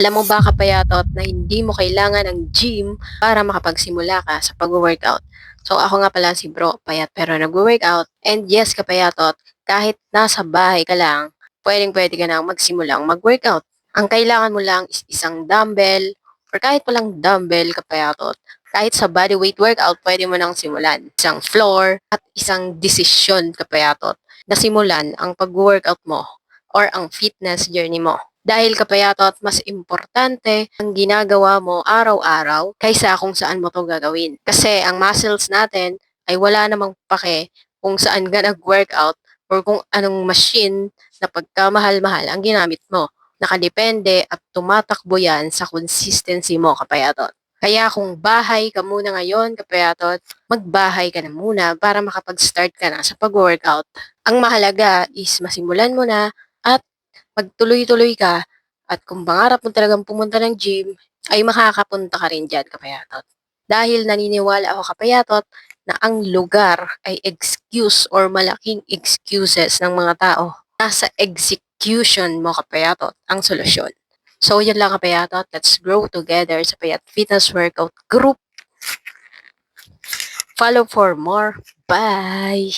Alam mo ba kapayatot na hindi mo kailangan ng gym para makapagsimula ka sa pag-workout? So ako nga pala si Bro, payat pero nag-workout. And yes kapayatot, kahit nasa bahay ka lang, pwedeng-pwede ka na magsimulang mag-workout. Ang kailangan mo lang is isang dumbbell or kahit walang dumbbell kapayatot. Kahit sa bodyweight workout, pwede mo nang simulan. Isang floor at isang desisyon kapayatot na simulan ang pag-workout mo or ang fitness journey mo. Dahil kapayatot, mas importante ang ginagawa mo araw-araw kaysa kung saan mo to gagawin. Kasi ang muscles natin ay wala namang pake kung saan ka nag-workout or kung anong machine na pagkamahal-mahal ang ginamit mo. Nakadepende at tumatakbo yan sa consistency mo, kapayatot. Kaya kung bahay ka muna ngayon, kapayatot, magbahay ka na muna para makapag-start ka na sa pag-workout. Ang mahalaga is masimulan mo na at magtuloy-tuloy ka at kung pangarap mo talagang pumunta ng gym, ay makakapunta ka rin dyan, kapayatot. Dahil naniniwala ako, kapayatot, na ang lugar ay excuse or malaking excuses ng mga tao. Nasa execution mo, kapayatot, ang solusyon. So, yun lang, kapayatot. Let's grow together sa Payat Fitness Workout Group. Follow for more. Bye!